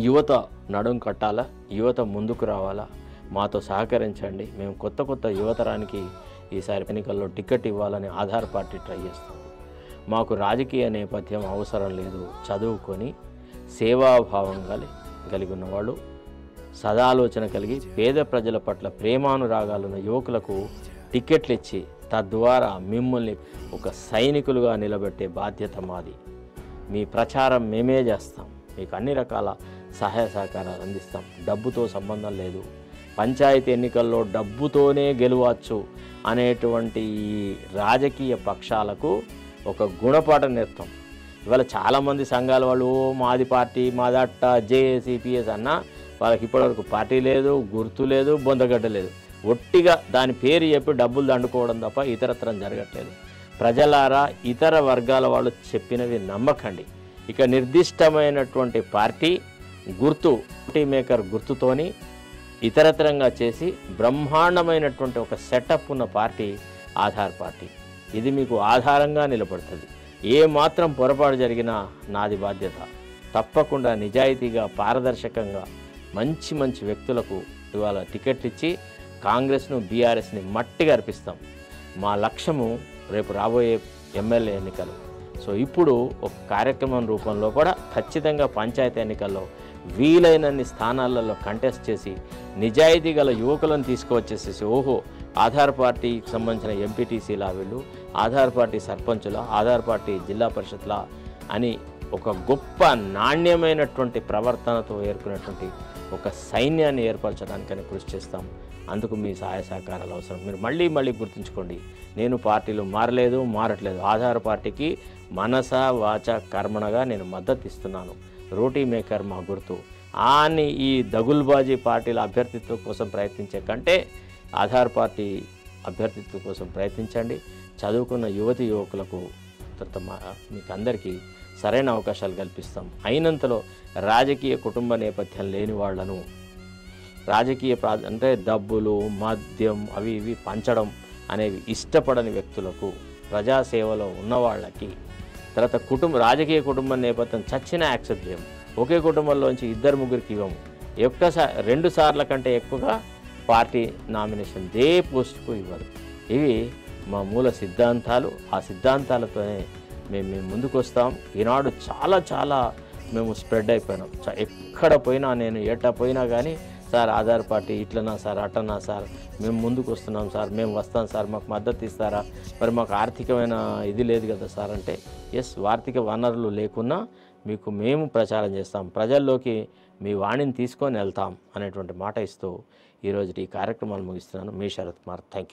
యువత నడుం కట్టాలా, యువత ముందుకు రావాలా, మాతో సహకరించండి. మేము కొత్త యువతరానికి ఈసారి ఎన్నికల్లో టికెట్ ఇవ్వాలని ఆధార్ పార్టీ ట్రై చేస్తుంది. మాకు రాజకీయ నేపథ్యం అవసరం లేదు. చదువుకొని సేవాభావం కలిగి ఉన్నవాళ్ళు, సదాలోచన కలిగి పేద ప్రజల పట్ల ప్రేమానురాగాలున్న యువకులకు టికెట్లు ఇచ్చి తద్వారా మిమ్మల్ని ఒక సైనికులుగా నిలబెట్టే బాధ్యత మాది. మీ ప్రచారం మేమే చేస్తాం. మీకు అన్ని రకాల సహాయ సహకారాలు అందిస్తాం. డబ్బుతో సంబంధం లేదు. పంచాయతీ ఎన్నికల్లో డబ్బుతోనే గెలవచ్చు అనేటువంటి ఈ రాజకీయ పక్షాలకు ఒక గుణపాఠం నేర్తాం. ఇవాళ చాలామంది సంఘాల వాళ్ళు మాది పార్టీ, మాదట్ట, జేఏసీ, పిఎస్ అన్న వాళ్ళకి ఇప్పటివరకు పార్టీ లేదు, గుర్తు లేదు, బొందగడ్డ లేదు. ఒట్టిగా దాని పేరు చెప్పి డబ్బులు దండుకోవడం తప్ప ఇతరత్రం జరగట్లేదు. ప్రజలారా, ఇతర వర్గాల వాళ్ళు చెప్పినవి నమ్మకండి. ఇక నిర్దిష్టమైనటువంటి పార్టీ గుర్తు, ఓటీ మేకర్ గుర్తుతోని ఇతరత్రంగా చేసి బ్రహ్మాండమైనటువంటి ఒక సెటప్ ఉన్న పార్టీ ఆధార్ పార్టీ. ఇది మీకు ఆధారంగా నిలబడుతుంది. ఏ మాత్రం పొరపాటు జరిగినా నాది బాధ్యత. తప్పకుండా నిజాయితీగా, పారదర్శకంగా మంచి వ్యక్తులకు ఇవాళ టికెట్ ఇచ్చి కాంగ్రెస్ను, బీఆర్ఎస్ని మట్టిగా అర్పిస్తాం. మా లక్ష్యము రేపు రాబోయే ఎమ్మెల్యే ఎన్నికలు. సో ఇప్పుడు ఒక కార్యక్రమం రూపంలో కూడా ఖచ్చితంగా పంచాయతీ ఎన్నికల్లో వీలైనన్ని స్థానాలలో కంటెస్ట్ చేసి నిజాయితీ గల యువకులను తీసుకువచ్చేసేసి ఓహో ఆధార్ పార్టీకి సంబంధించిన ఎంపీటీసీలా వీళ్ళు, ఆధార్ పార్టీ సర్పంచుల, ఆధార్ పార్టీ జిల్లా పరిషత్ల అని ఒక గొప్ప నాణ్యమైనటువంటి ప్రవర్తనతో ఏర్పడినటువంటి ఒక సైన్యాన్ని ఏర్పరచడానికని కృషి చేస్తాం. అందుకు మీ సహాయ సహకారాలు అవసరం. మీరు మళ్ళీ గుర్తుంచుకోండి, నేను పార్టీలు మారట్లేదు. ఆధార్ పార్టీకి మనస వాచ కర్మణగా నేను మద్దతు ఇస్తున్నాను. రోటీ మేకర్ మా గుర్తు అని ఈ దగుల్బాజీ పార్టీల అభ్యర్థిత్వం కోసం ప్రయత్నించే కంటే ఆధార్ పార్టీ అభ్యర్థిత్వం కోసం ప్రయత్నించండి. చదువుకున్న యువకులకు మీకు అందరికీ సరైన అవకాశాలు కల్పిస్తాం. అయినంతలో రాజకీయ కుటుంబ నేపథ్యం లేని వాళ్లను, రాజకీయ అంటే డబ్బులు, మద్యం అవి ఇవి పంచడం అనేవి ఇష్టపడని వ్యక్తులకు, ప్రజాసేవలో ఉన్నవాళ్ళకి, తర్వాత రాజకీయ కుటుంబ నేపథ్యం చచ్చినా యాక్సెప్ట్ చేయము. ఒకే కుటుంబంలోంచి 2-3కి ఇవ్వము. 2 సార్ల కంటే ఎక్కువగా పార్టీ నామినేషన్ ఏ పోస్టుకు ఇవ్వరు. ఇవి మా మూల సిద్ధాంతాలు. ఆ సిద్ధాంతాలతోనే మేము ముందుకు వస్తాం. ఈనాడు చాలా మేము స్ప్రెడ్ అయిపోయినాం. ఎక్కడ పోయినా, నేను ఎట్ట పోయినా కానీ సార్ ఆధార్ పార్టీ ఇట్లనా సార్, అట్టనా సార్, మేము ముందుకు వస్తున్నాం సార్, మేము వస్తాం సార్, మాకు మద్దతు ఇస్తారా, మరి మాకు ఆర్థికమైన ఇది లేదు కదా సార్ అంటే, ఎస్, ఆర్థిక వనరులు లేకున్నా మీకు మేము ప్రచారం చేస్తాం, ప్రజల్లోకి మీ వాణిని తీసుకొని వెళ్తాం అనేటువంటి మాట ఇస్తూ ఈరోజు ఈ కార్యక్రమాలు ముగిస్తున్నాను. మీ శరత్ కుమార్. Thank you.